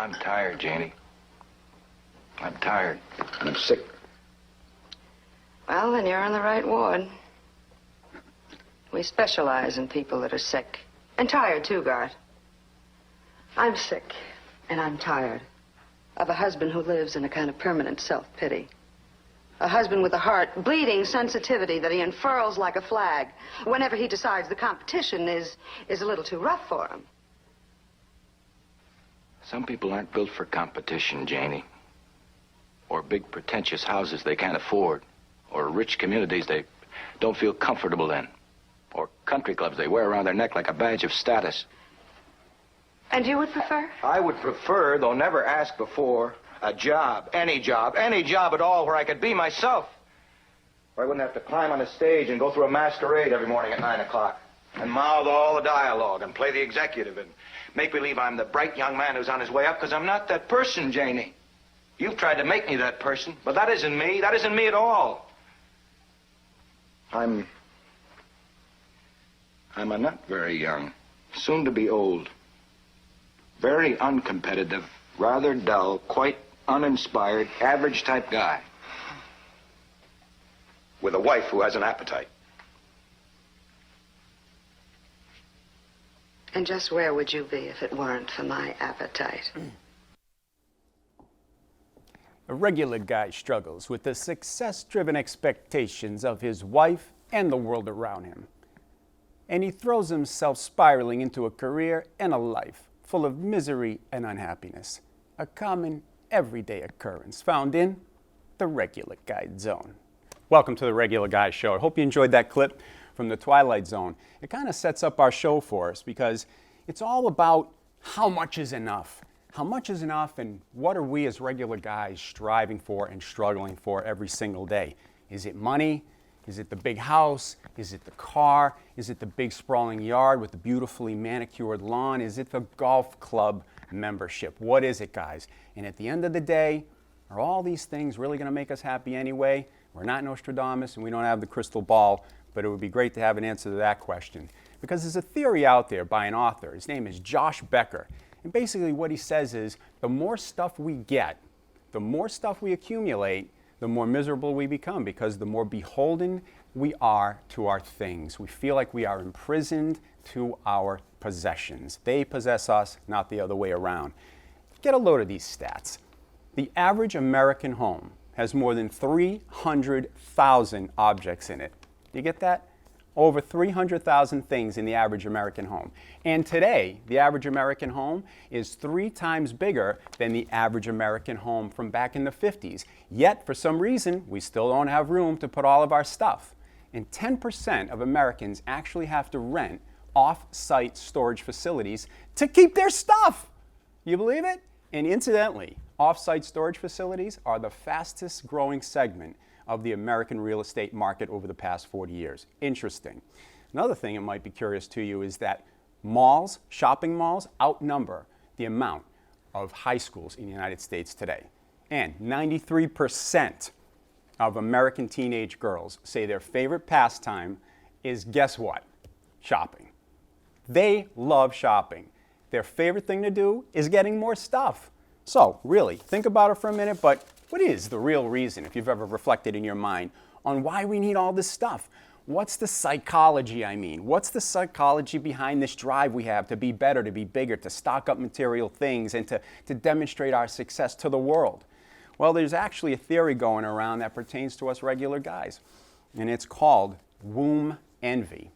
I'm tired, Janie. I'm tired. And I'm sick. Well, then you're in the right ward. We specialize in people that are sick. And tired, too, Garth. I'm sick, and I'm tired of a husband who lives in a kind of permanent self-pity. A husband with a heart, bleeding sensitivity that he unfurls like a flag whenever he decides the competition is a little too rough for him. Some people aren't built for competition, Janie. Or big, pretentious houses they can't afford. Or rich communities they don't feel comfortable in. Or country clubs they wear around their neck like a badge of status. And you would prefer? I would prefer, though never asked before, a job, any job at all where I could be myself. Where I wouldn't have to climb on a stage and go through a masquerade every morning at 9 o'clock. And mouth all the dialogue and play the executive and make believe I'm the bright young man who's on his way up, because I'm not that person, Janie. You've tried to make me that person, but that isn't me. That isn't me at all. I'm a not very young, soon to be old, very uncompetitive, rather dull, quite uninspired, average type guy. With a wife who has an appetite. And just where would you be if it weren't for my appetite? A regular guy struggles with the success-driven expectations of his wife and the world around him. And he throws himself spiraling into a career and a life full of misery and unhappiness. A common, everyday occurrence found in the Regular Guy Zone. Welcome to the Regular Guy Show. I hope you enjoyed that clip from the Twilight Zone. It kind of sets up our show for us because it's all about how much is enough. How much is enough, and what are we as regular guys striving for and struggling for every single day? Is it money? Is it the big house? Is it the car? Is it the big sprawling yard with the beautifully manicured lawn? Is it the golf club membership? What is it, guys? And at the end of the day, are all these things really going to make us happy anyway? We're not Nostradamus and we don't have the crystal ball, but it would be great to have an answer to that question. Because there's a theory out there by an author. His name is Josh Becker. And basically what he says is the more stuff we get, the more stuff we accumulate, the more miserable we become, because the more beholden we are to our things. We feel like we are imprisoned to our possessions. They possess us, not the other way around. Get a load of these stats. The average American home has more than 300,000 objects in it. You get that? Over 300,000 things in the average American home. And today, the average American home is 3 times bigger than the average American home from back in the 50s. Yet, for some reason, we still don't have room to put all of our stuff. And 10% of Americans actually have to rent off-site storage facilities to keep their stuff. You believe it? And incidentally, off-site storage facilities are the fastest growing segment of the American real estate market over the past 40 years. Interesting. Another thing that might be curious to you is that malls, shopping malls, outnumber the amount of high schools in the United States today. And 93% of American teenage girls say their favorite pastime is, guess what? Shopping. They love shopping. Their favorite thing to do is getting more stuff. So, really, think about it for a minute, but what is the real reason, if you've ever reflected in your mind, on why we need all this stuff? What's the psychology, I mean? What's the psychology behind this drive we have to be better, to be bigger, to stock up material things, and to demonstrate our success to the world? Well, there's actually a theory going around that pertains to us regular guys, and it's called womb envy.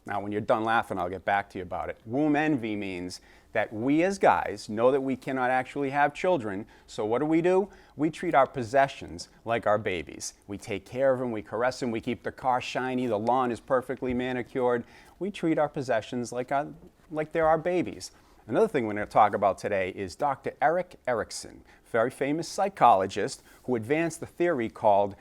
Now, when you're done laughing, I'll get back to you about it. Womb envy means that we as guys know that we cannot actually have children, so what do? We treat our possessions like our babies. We take care of them, we caress them, we keep the car shiny, the lawn is perfectly manicured. We treat our possessions like they're our babies. Another thing we're going to talk about today is Dr. Erik Erikson, very famous psychologist who advanced the theory called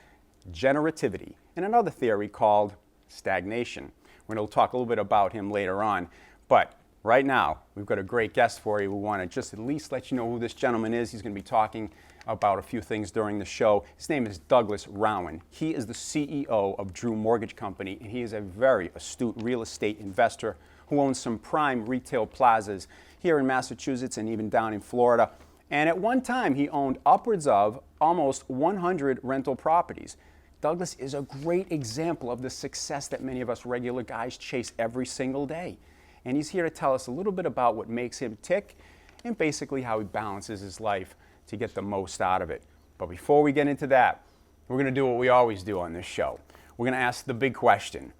generativity and another theory called stagnation. We're going to talk a little bit about him later on, but right now we've got a great guest for you. We want to just at least let you know who this gentleman is. He's going to be talking about a few things during the show. His name is Douglas Rowan. He is the CEO of Drew Mortgage Company, and he is a very astute real estate investor who owns some prime retail plazas here in Massachusetts and even down in Florida. And at one time, he owned upwards of almost 100 rental properties. Douglas is a great example of the success that many of us regular guys chase every single day. And he's here to tell us a little bit about what makes him tick and basically how he balances his life to get the most out of it. But before we get into that, we're going to do what we always do on this show. We're going to ask the big question.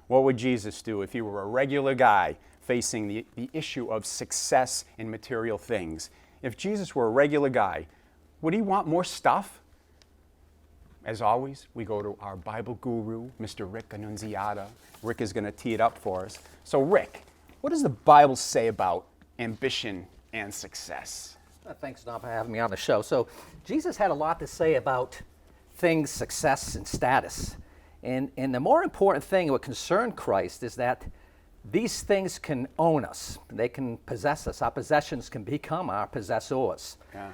What would Jesus do if he were a regular guy facing the issue of success in material things? If Jesus were a regular guy, would he want more stuff? As always, we go to our Bible guru, Mr. Rick Annunziata. Rick is going to tee it up for us. So Rick, what does the Bible say about ambition and success? Thanks, Don, for having me on the show. So Jesus had a lot to say about things, success, and status. And the more important thing what concerned Christ is that these things can own us. They can possess us. Our possessions can become our possessors. Yeah.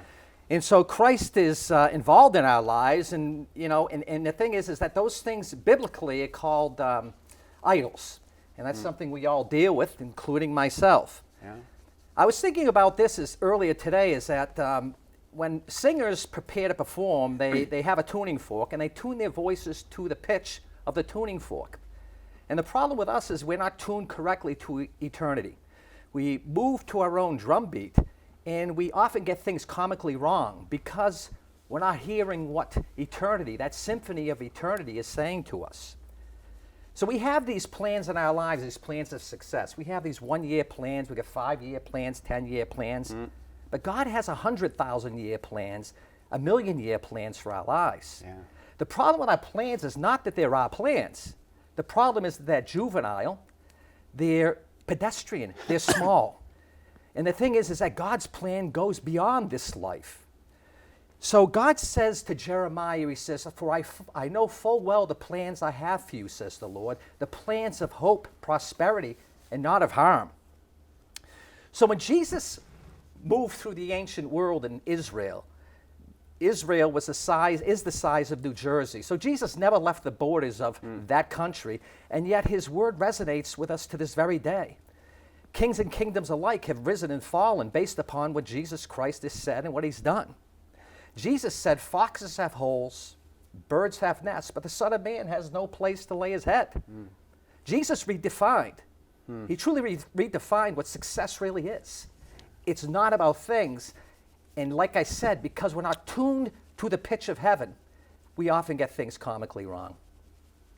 And so Christ is involved in our lives, and and the thing is that those things biblically are called idols, and that's something we all deal with, including myself. Yeah. I was thinking about this earlier today. Is that when singers prepare to perform, they have a tuning fork, and they tune their voices to the pitch of the tuning fork. And the problem with us is we're not tuned correctly to eternity. We move to our own drum beat, and we often get things comically wrong because we're not hearing what eternity, that symphony of eternity, is saying to us. So we have these plans in our lives, these plans of success. We have these 1-year plans, we got 5-year plans, 10-year plans. But God has 100,000-year plans, 1,000,000-year plans for our lives. Yeah. The problem with our plans is not that they're our plans. The problem is that they're juvenile, they're pedestrian, they're small. And the thing is that God's plan goes beyond this life. So God says to Jeremiah, he says, "For I know full well the plans I have for you, says the Lord, the plans of hope, prosperity, and not of harm." So when Jesus moved through the ancient world in Israel, Israel is the size of New Jersey. So Jesus never left the borders of that country, and yet his word resonates with us to this very day. Kings and kingdoms alike have risen and fallen based upon what Jesus Christ has said and what he's done. Jesus said, "Foxes have holes, birds have nests, but the Son of Man has no place to lay his head." Jesus redefined. He truly redefined what success really is. It's not about things. And like I said, because we're not tuned to the pitch of heaven, we often get things comically wrong.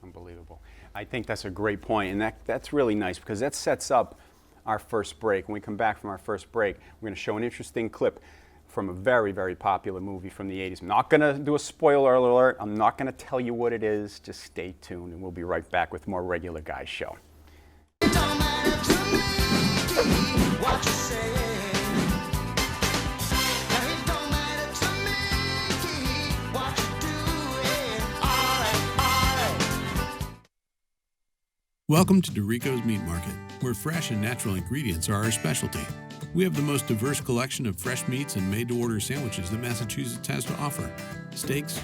Unbelievable. I think that's a great point, and that's really nice because that sets up our first break. When we come back from our first break, we're going to show an interesting clip from a very, very popular movie from the 80s. I'm not going to do a spoiler alert. I'm not going to tell you what it is. Just stay tuned, and we'll be right back with more Regular Guys Show. It don't matter to me what you say. Welcome to Dorico's Meat Market, where fresh and natural ingredients are our specialty. We have the most diverse collection of fresh meats and made-to-order sandwiches that Massachusetts has to offer. Steaks,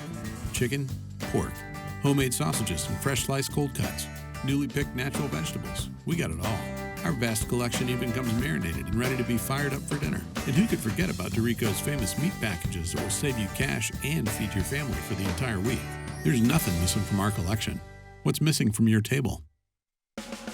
chicken, pork, homemade sausages, and fresh sliced cold cuts. Newly picked natural vegetables. We got it all. Our vast collection even comes marinated and ready to be fired up for dinner. And who could forget about Dorico's famous meat packages that will save you cash and feed your family for the entire week? There's nothing missing from our collection. What's missing from your table?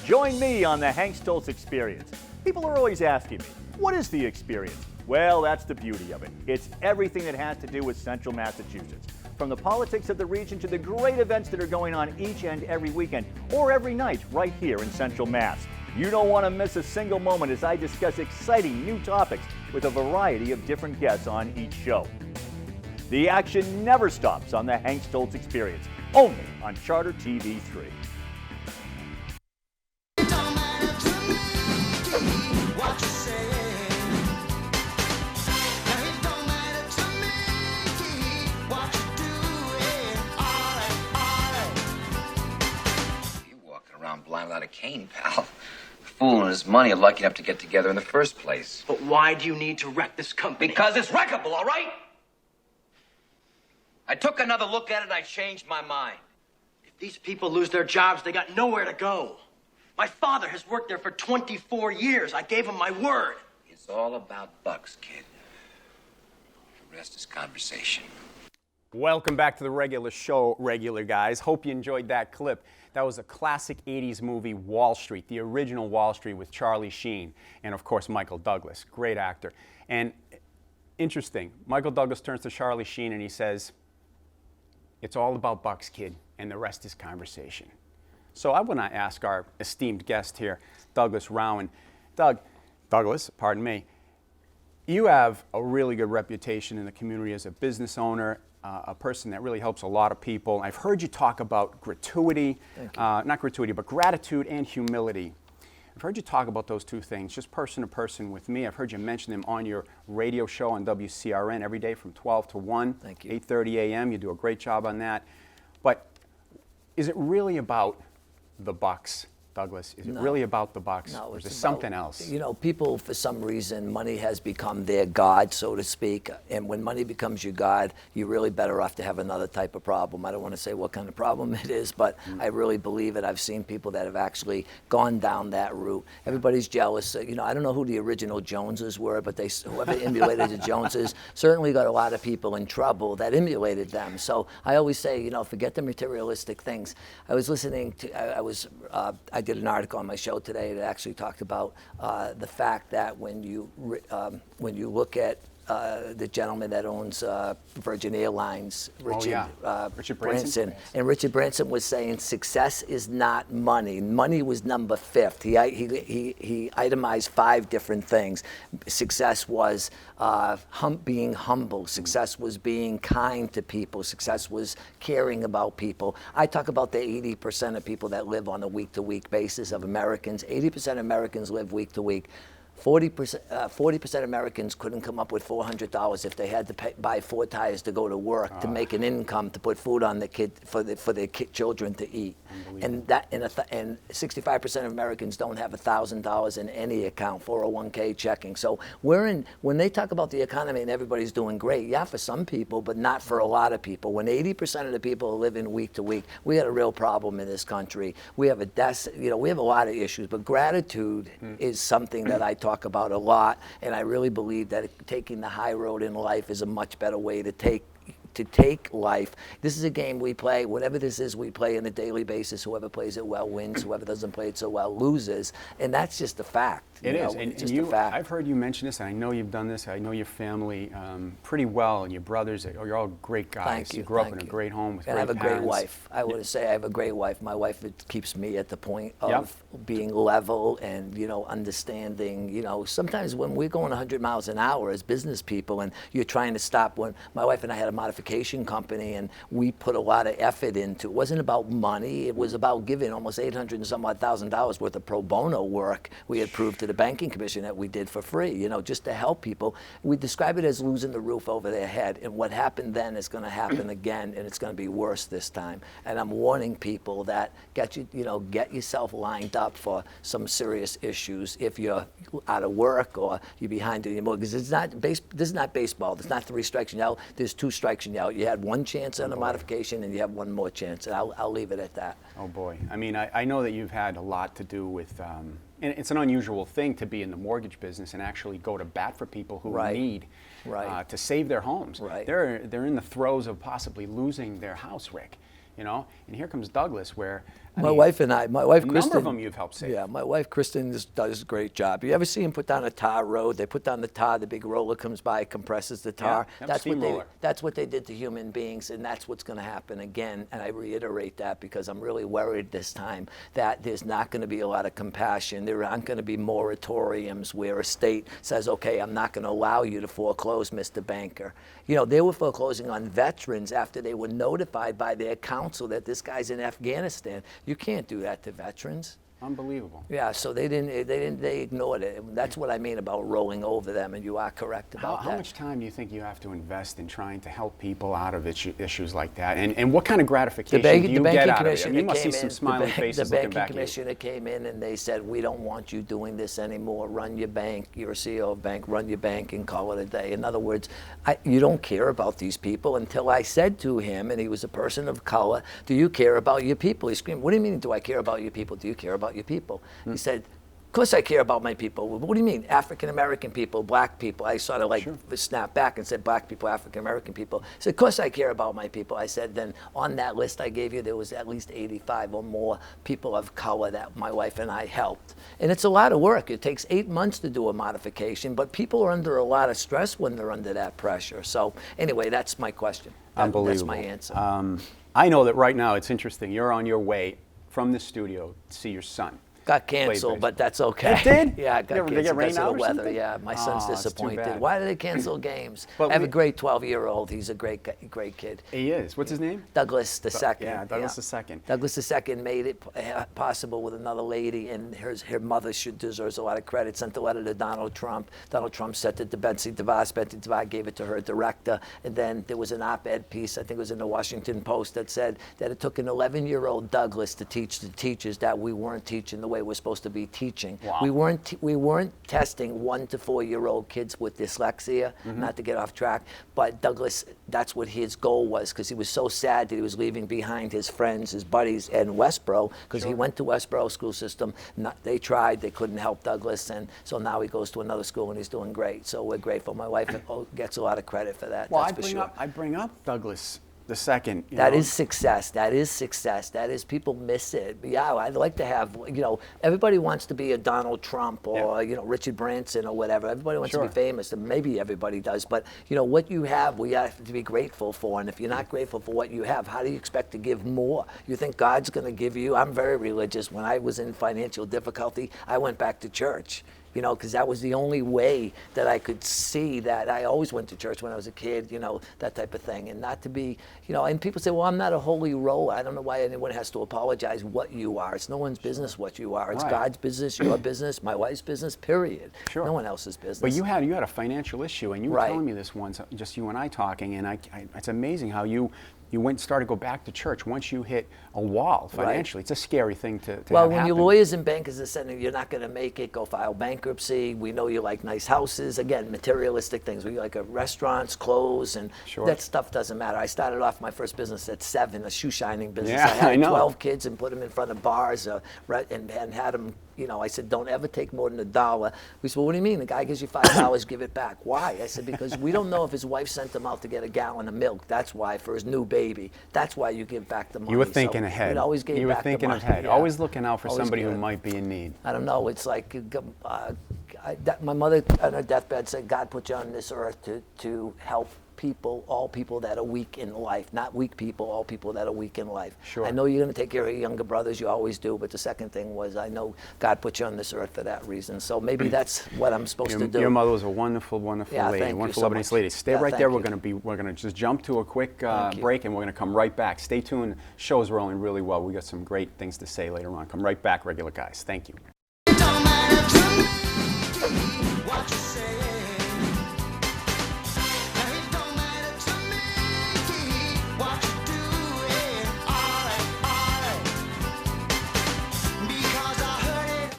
Join me on the Hank Stoltz Experience. People are always asking me, what is the experience? Well, that's the beauty of it. It's everything that has to do with Central Massachusetts. From the politics of the region to the great events that are going on each and every weekend or every night right here in Central Mass. You don't want to miss a single moment as I discuss exciting new topics with a variety of different guests on each show. The action never stops on the Hank Stoltz Experience, only on Charter TV 3. Blind without a cane, pal. The fool and his money are lucky enough to get together in the first place. But why do you need to wreck this company? Because it's wreckable, all right? I took another look at it and I changed my mind. If these people lose their jobs, they got nowhere to go. My father has worked there for 24 years. I gave him my word. His It's all about bucks, kid. The rest is conversation. Welcome back to the regular show, regular guys. Hope you enjoyed that clip. That was a classic 80s movie, Wall Street, the original Wall Street with Charlie Sheen and, of course, Michael Douglas, great actor. And interesting, Michael Douglas turns to Charlie Sheen and he says, "It's all about bucks, kid, and the rest is conversation." So I want to ask our esteemed guest here, Douglas Rowan. Douglas, pardon me, you have a really good reputation in the community as a business owner, a person that really helps a lot of people. I've heard you talk about gratuity, not gratuity, but gratitude and humility. I've heard you talk about those two things, just person to person with me. I've heard you mention them on your radio show on WCRN every day from 12 to 1, 8:30 a.m. You do a great job on that. But is it really about the bucks, Douglas? Is it really about the bucks? No, or is it it's something about, else? You know, people, for some reason, money has become their god, so to speak. And when money becomes your god, you're really better off to have another type of problem. I don't want to say what kind of problem it is, but I really believe it. I've seen people that have actually gone down that route. Everybody's jealous. You know, I don't know who the original Joneses were, but whoever emulated the Joneses certainly got a lot of people in trouble that emulated them. So I always say, you know, forget the materialistic things. I was listening to, I did an article on my show today that actually talked about the fact that when you look at the gentleman that owns Virgin Airlines, Richard Branson. And Richard Branson was saying success is not money. Money was number 5th. He itemized 5 different things. Success was being humble. Success was being kind to people. Success was caring about people. I talk about the 80% of people that live on a week-to-week basis of Americans. 80% of Americans live week-to-week. 40% Americans couldn't come up with $400 if they had to buy 4 tires to go to work to make an income to put food on the kid for their children to eat. And 65% of Americans don't have $1,000 in any account, 401k checking. So when they talk about the economy and everybody's doing great, yeah, for some people, but not for a lot of people. When 80% of the people are living week to week, we had a real problem in this country. We have we have a lot of issues, but gratitude is something that I talk about a lot, and I really believe that taking the high road in life is a much better way to take life. This is a game we play. Whatever this is, we play on a daily basis. Whoever plays it well wins. Whoever doesn't play it so well loses. And that's just a fact. It is. And a fact. I've heard you mention this, and I know you've done this. I know your family pretty well, and your brothers. You're all great guys. Thank you. You grew up in a great home with great parents. And I have a great parents. wife. I would say I have a great wife. My wife keeps me at the point of being level and, you know, understanding. You know, sometimes when we're going 100 miles an hour as business people and you're trying to stop, when my wife and I had a modification company and we put a lot of effort into it. It wasn't about money. It was about giving almost $800 and some odd thousand worth of pro bono work we had proved to the banking commission that we did for free, you know, just to help people. We describe it as losing the roof over their head, and what happened then is going to happen again, and it's going to be worse this time. And I'm warning people that get yourself lined up for some serious issues if you're out of work or you're behind in your mortgage. This is not baseball. There's not 3 strikes and you're out. There's 2 strikes and you're out. You had 1 chance on a modification, and you have 1 more chance. And I'll leave it at that. Oh boy. I mean, I know that you've had a lot to do with. And it's an unusual thing to be in the mortgage business and actually go to bat for people who need to save their homes. Right. They're in the throes of possibly losing their house, Rick. You know, and here comes Douglas, where my wife Kristen. A number of them you've helped save. Yeah, my wife Kristen does a great job. You ever see him put down a tar road? They put down the tar, the big roller comes by, compresses the tar. Yeah, that's what they did to human beings, and that's what's going to happen again. And I reiterate that because I'm really worried this time that there's not going to be a lot of compassion. There aren't going to be moratoriums where a state says, okay, I'm not going to allow you to foreclose, Mr. Banker. You know, they were foreclosing on veterans after they were notified by their counsel that this guy's in Afghanistan. You can't do that to veterans. Unbelievable. Yeah, so they ignored it. That's what I mean about rolling over them, and you are correct about that. How much time do you think you have to invest in trying to help people out of issues like that? And what kind of gratification do you get out of it? You must see some smiling faces looking back at you. The banking commissioner came in and they said, we don't want you doing this anymore. Run your bank. You're a CEO of a bank. Run your bank and call it a day. In other words, you don't care about these people until I said to him, and he was a person of color, do you care about your people? He screamed, what do you mean, do I care about your people? Do you care about your people? He said, course I care about my people. What do you mean? African American people, black people. I sort of like snapped back and said black people, African American people. So of course I care about my people. I said then on that list I gave you, there was at least 85 or more people of color that my wife and I helped. And it's a lot of work. It takes 8 months to do a modification, but people are under a lot of stress when they're under that pressure. So anyway, that's my question. Unbelievable. That's my answer. I know that right now it's interesting. You're on your way from the studio to see your son. Got canceled, but that's okay. It did? Yeah, it got canceled Did it get rain because of out the or weather. something? Yeah, my son's Oh, it's too disappointed. bad. Why do they cancel games? But I have a we- great 12-year-old. He's a great kid. He is. What's his name? Douglas the second. Yeah, Douglas the second. Douglas the second made it possible with another lady, and her mother deserves a lot of credit. Sent the letter to Donald Trump. Donald Trump sent it to Betsy DeVos. Betsy DeVos gave it to her director, and then there was an op-ed piece, I think it was in the Washington Post, that said that it took an 11-year-old Douglas to teach the teachers that we weren't teaching the way we're supposed to be teaching. Wow. We weren't testing 1 to 4-year-old kids with dyslexia, not to get off track, but Douglas, that's what his goal was, because he was so sad that he was leaving behind his friends, his buddies in Westboro, because he went to Westboro school system. They tried, they couldn't help Douglas, and so now he goes to another school and he's doing great. So we're grateful. My wife gets a lot of credit for that. Well, that's for sure. I bring up Douglas the second. That is success. That is success. That is, people miss it. But yeah, I'd like to have, everybody wants to be a Donald Trump or, Richard Branson or whatever. Everybody wants to be famous, and maybe everybody does. But, what you have, we have to be grateful for. And if you're not grateful for what you have, how do you expect to give more? You think God's going to give you? I'm very religious. When I was in financial difficulty, I went back to church. Because that was the only way that I could see that. I always went to church when I was a kid, that type of thing. And not to be, and people say, well, I'm not a holy roller. I don't know why anyone has to apologize what you are. It's no one's business what you are. It's God's business, your business, my wife's business, period. Sure. No one else's business. But you had a financial issue, and you were telling me this once, just you and I talking, and it's amazing how you went and started to go back to church once you hit a wall financially. It's a scary thing to well, have when happen. your lawyers and bankers are saying you're not going to make it, go file bankruptcy. We know you like nice houses. Again, materialistic things. We like restaurants, clothes, and that stuff doesn't matter. I started off my first business at 7, a shoe shining business. Yeah, I had I know. 12 kids and put them in front of bars and had them. I said, don't ever take more than $1. We said, well, what do you mean? The guy gives you $5, give it back. Why? I said, because we don't know if his wife sent him out to get a gallon of milk. That's why, for his new baby. That's why you give back the money. You were thinking ahead. Always gave you were back thinking the money. ahead. Yeah. Always looking out for Always somebody good. who might be in need. I don't know. It's like my mother on her deathbed said, God put you on this earth to help people, all people that are weak in life. Not weak people, all people that are weak in life. Sure. I know you're going to take care of your younger brothers. You always do. But the second thing was, I know God put you on this earth for that reason. So maybe that's what I'm supposed to do. Your mother was a wonderful, wonderful lady. Thank you wonderful so Lebanese much. lady. Stay Yeah, right thank there. you. We're gonna just jump to a quick break, and we're gonna come right back. Stay tuned. Show's rolling really well. We got some great things to say later on. Come right back, regular guys. Thank you. It don't matter to me what you say. It don't matter to me what you doing. All right. Because I heard it.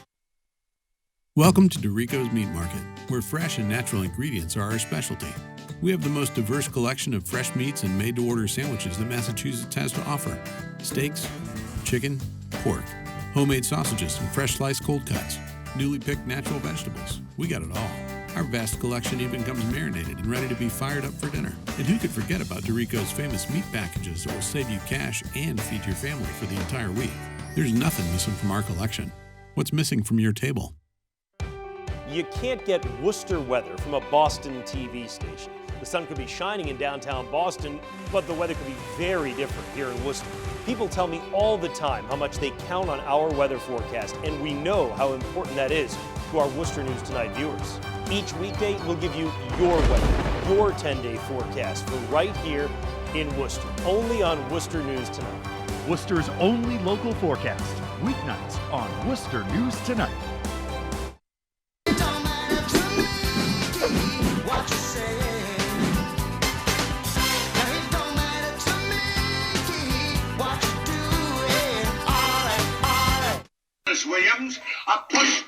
Welcome to Dorico's Meat Market, where fresh and natural ingredients are our specialty. We have the most diverse collection of fresh meats and made-to-order sandwiches that Massachusetts has to offer. Steaks, chicken, pork, homemade sausages and fresh sliced cold cuts, newly picked natural vegetables. We got it all. Our vast collection even comes marinated and ready to be fired up for dinner. And who could forget about Dorico's famous meat packages that will save you cash and feed your family for the entire week? There's nothing missing from our collection. What's missing from your table? You can't get Worcester weather from a Boston TV station. The sun could be shining in downtown Boston, but the weather could be very different here in Worcester. People tell me all the time how much they count on our weather forecast, and we know how important that is to our Worcester News Tonight viewers. Each weekday, we'll give you your weather, your 10-day forecast for right here in Worcester, only on Worcester News Tonight. Worcester's only local forecast, weeknights on Worcester News Tonight. It don't matter to me what you say. It don't matter to me what you doing. All right. Miss Williams, a push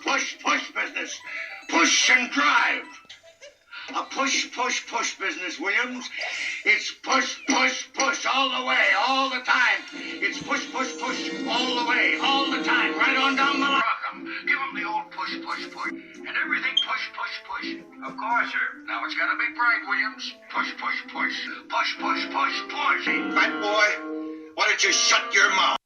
business. Push and drive. A push business, Williams. It's push all the way, all the time. It's push all the way, all the time, right on down the line. Give 'em the old push Of course, sir. Now it's gotta be bright, Williams. Push, push, push. Push, push, push, push. Hey, fat boy, why don't you shut your mouth?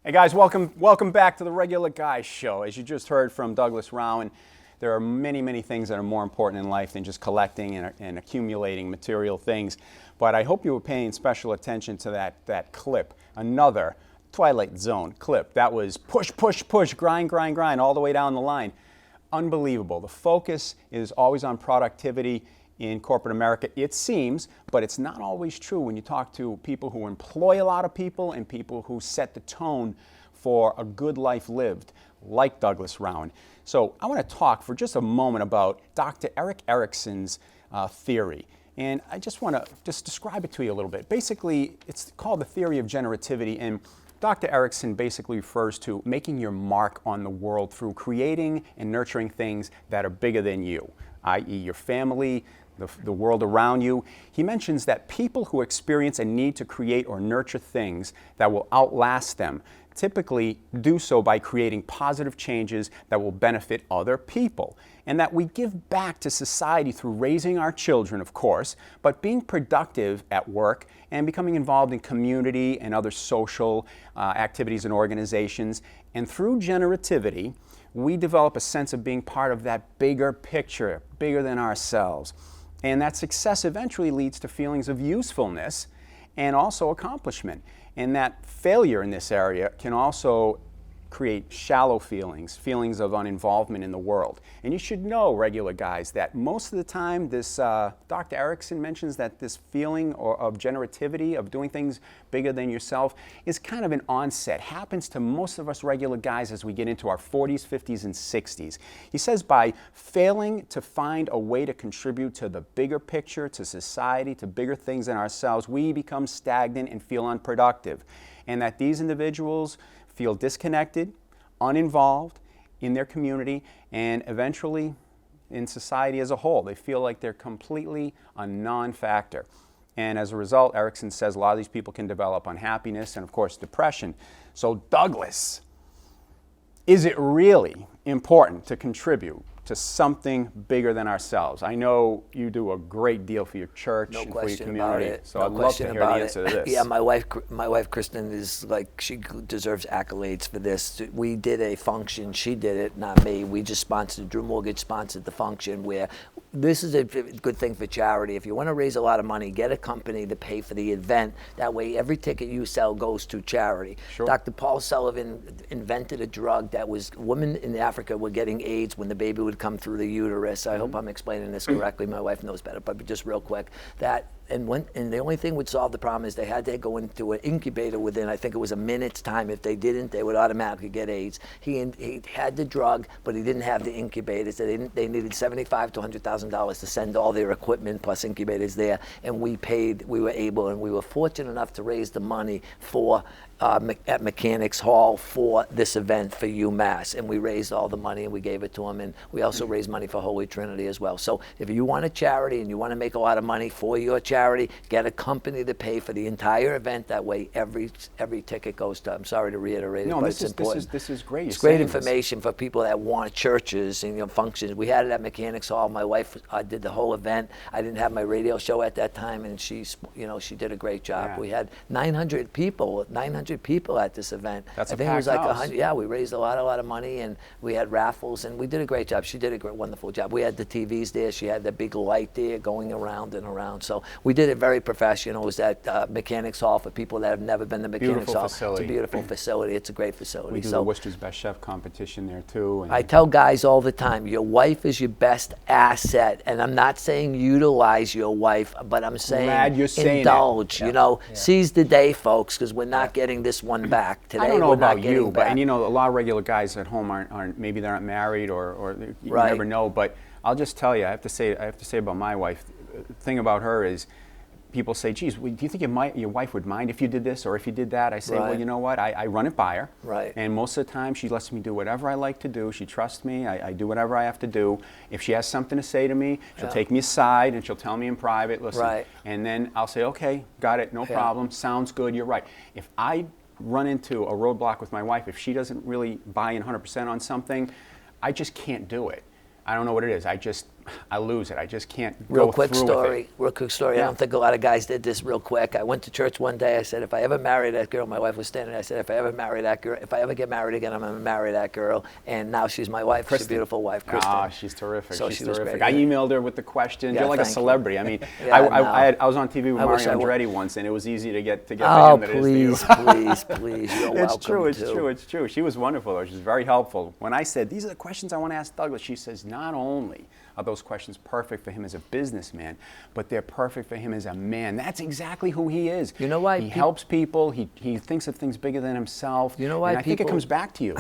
Hey guys, welcome back to the Regular Guy Show. As you just heard from Douglas Rowan, there are many things that are more important in life than just collecting and accumulating material things. But I hope you were paying special attention to that clip, another Twilight Zone clip. That was push, push, push, grind, grind, grind, all the way down the line. Unbelievable. The focus is always on productivity in corporate America, it seems, but it's not always true when you talk to people who employ a lot of people and people who set the tone for a good life lived, like Douglas Rowan. So I want to talk for just a moment about Dr. Erik Erikson's theory. And I just want to describe it to you a little bit. Basically, it's called the theory of generativity, and Dr. Erikson basically refers to making your mark on the world through creating and nurturing things that are bigger than you, i.e. your family, the world around you. He mentions that people who experience a need to create or nurture things that will outlast them typically do so by creating positive changes that will benefit other people, and that we give back to society through raising our children, of course, but being productive at work and becoming involved in community and other social activities and organizations. And through generativity, we develop a sense of being part of that bigger picture, bigger than ourselves. And that success eventually leads to feelings of usefulness and also accomplishment. And that failure in this area can also create shallow feelings of uninvolvement in the world. And you should know, regular guys, that most of the time this, Dr. Erikson mentions that this feeling of generativity, of doing things bigger than yourself, is kind of an onset. Happens to most of us regular guys as we get into our 40s, 50s, and 60s. He says by failing to find a way to contribute to the bigger picture, to society, to bigger things than ourselves, we become stagnant and feel unproductive. And that these individuals feel disconnected, uninvolved in their community, and eventually in society as a whole. They feel like they're completely a non-factor. And as a result, Erikson says a lot of these people can develop unhappiness and, of course, depression. So, Douglas, is it really important to contribute to something bigger than ourselves? I know you do a great deal for your church and for your community, so I'd love to hear the answer to this. Yeah, my wife Kristen is like, she deserves accolades for this. We did a function, she did it, not me. We just sponsored, Drew Mortgage sponsored the function where this is a good thing for charity. If you want to raise a lot of money, get a company to pay for the event. That way every ticket you sell goes to charity. Sure. Dr. Paul Sullivan invented a drug that was, women in Africa were getting AIDS when the baby would come through the uterus. I hope I'm explaining this correctly. My wife knows better, but just real quick. And the only thing would solve the problem is they had to go into an incubator within, I think it was a minute's time. If they didn't, they would automatically get AIDS. He had the drug, but he didn't have the incubators. They needed $75,000 to $100,000 to send all their equipment plus incubators there. And we were able, and we were fortunate enough to raise the money for at Mechanics Hall for this event for UMass, and we raised all the money and we gave it to them, and we also raised money for Holy Trinity as well. So if you want a charity and you want to make a lot of money for your charity, get a company to pay for the entire event. That way every ticket goes to, I'm sorry to reiterate it, but it's important. This is great. It's great information for people that want churches and functions. We had it at Mechanics Hall. My wife did the whole event. I didn't have my radio show at that time, and she did a great job. Yeah. We had 900 people at this event. That's I think it was like 100. Yeah, we raised a lot of money, and we had raffles, and we did a great job. She did a wonderful job. We had the TVs there. She had the big light there going around and around. So we did it very professional. It was at Mechanics Hall for people that have never been to Mechanics Hall. Facility. It's a beautiful facility. It's a great facility. We do the Worcester's Best Chef competition there too. I tell guys all the time, your wife is your best asset, and I'm not saying utilize your wife, but I'm saying indulge. Seize the day, folks, because we're not getting this one back today. I don't know we're about not getting you, back. but a lot of regular guys at home aren't maybe they're not married or you never know. But I'll just tell you, I have to say about my wife. The thing about her is, people say, geez, do you think your wife would mind if you did this or if you did that? I say, well, you know what? I run it by her. Right. And most of the time, she lets me do whatever I like to do. She trusts me. I do whatever I have to do. If she has something to say to me, she'll take me aside and she'll tell me in private, listen. Right. And then I'll say, okay, got it, no problem. Sounds good, you're right. If I run into a roadblock with my wife, if she doesn't really buy in 100% on something, I just can't do it. I don't know what it is. I lose it. I just can't Real go quick through with story. it. Real quick story. Yeah. I don't think a lot of guys did this real quick. I went to church one day. I said, if I ever marry that girl, my wife was standing there. I said, if I ever marry that girl, if I ever get married again, I'm going to marry that girl. And now she's my wife. She's a beautiful wife, Kristen. Ah, she's terrific. So she's she was terrific. great. I emailed her with the questions. Yeah, You're like a thank you. celebrity. I mean, Yeah, I was on TV with I wish I Mario would. Andretti once, and it was easy to get to Oh, him than it is to you. please. You're It's welcome true, it's to. true, it's true. She was wonderful, though. She was very helpful. When I said, these are the questions I want to ask Douglas, she says, not only are those questions perfect for him as a businessman, but they're perfect for him as a man. That's exactly who he is. You know why? He helps people. He thinks of things bigger than himself. You know why and I think it comes back to you.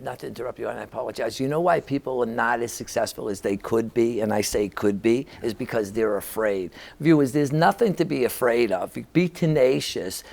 Not to interrupt you, and I apologize. You know why people are not as successful as they could be, and I say could be, is because they're afraid. Viewers, there's nothing to be afraid of. Be tenacious.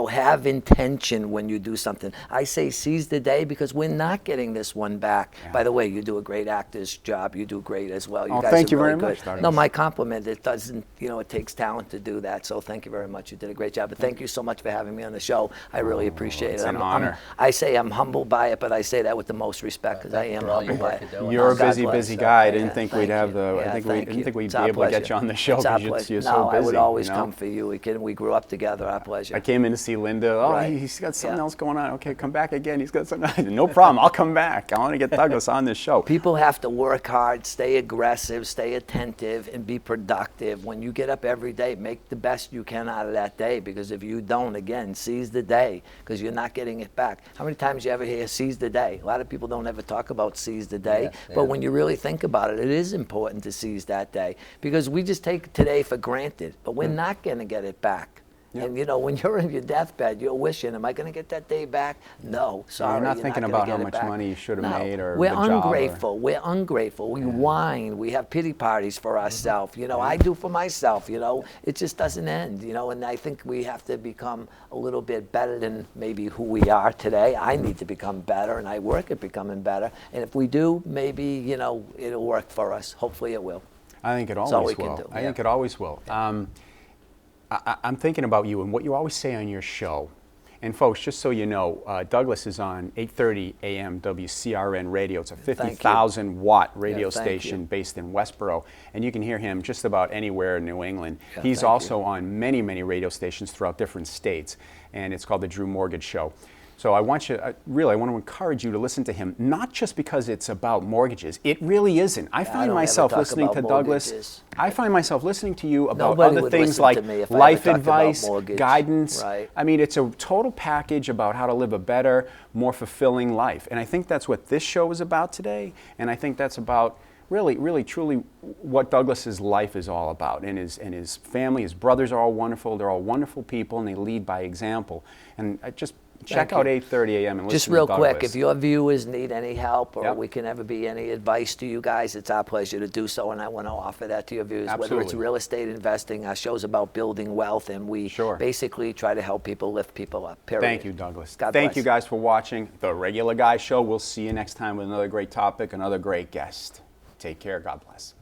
Have intention when you do something. I say seize the day because we're not getting this one back. Yeah. By the way, you do a great actor's job. You do great as well. You guys thank are you really very good. much, Douglas. No, my compliment. It doesn't, it takes talent to do that. So thank you very much. You did a great job. But thank you so much for having me on the show. I really appreciate it's it. an honor. I say I'm humbled by it, but I say that with the most respect because I am humbled by it. You're a God busy, bless. busy guy. I didn't think Thank we'd have you. the. Yeah, I thank didn't think we'd It's be our able to get pleasure. you on the show It's our because pleasure. you're No, so busy. I would always you know? come for you. We grew up together. Our pleasure. I came in to see Linda. Oh, Right. he's got something else going on. Okay, come back again. He's got something. No problem. I'll come back. I want to get Douglas on this show. People have to work hard, stay aggressive, stay attentive, and be productive. When you get up every day, make the best you can out of that day, because if you don't, again, seize the day, because you're not getting it back. How many times you ever hear seize the day? A lot of people don't ever talk about seize the day, but when you really think about it, it is important to seize that day, because we just take today for granted, but we're not going to get it back. Yep. And when you're in your deathbed, you're wishing, am I going to get that day back? No, sorry. You're not thinking gonna about get how it much back. money you should have No. made or We're the job ungrateful. We're ungrateful. We whine. We have pity parties for ourselves. I do for myself. It just doesn't end. And I think we have to become a little bit better than maybe who we are today. I need to become better, and I work at becoming better. And if we do, maybe it'll work for us. Hopefully, it will. I think it That's all always we will. can do. I think it always will. I'm thinking about you and what you always say on your show. And folks, just so you know, Douglas is on 8:30 a.m. WCRN radio. It's a 50,000 watt radio station based in Westboro, and you can hear him just about anywhere in New England. Yeah, He's also on many, many radio stations throughout different states, and it's called the Drew Mortgage Show. So I want to encourage you to listen to him, not just because it's about mortgages. It really isn't. I find myself listening to Douglas. I find myself listening to you about other things like life advice, guidance. Right. I mean, it's a total package about how to live a better, more fulfilling life. And I think that's what this show is about today. And I think that's about really, truly what Douglas's life is all about. And his family, his brothers are all wonderful. They're all wonderful people, and they lead by example. And I just check out 8:30 a.m. and listen Just to real Douglas. quick, if your viewers need any help or we can ever be any advice to you guys, it's our pleasure to do so, and I want to offer that to your viewers. Absolutely. Whether it's real estate investing, our show's about building wealth, and we basically try to help people lift people up, period. Thank you, Douglas. God Thank bless. you guys for watching The Regular Guy Show. We'll see you next time with another great topic, another great guest. Take care. God bless.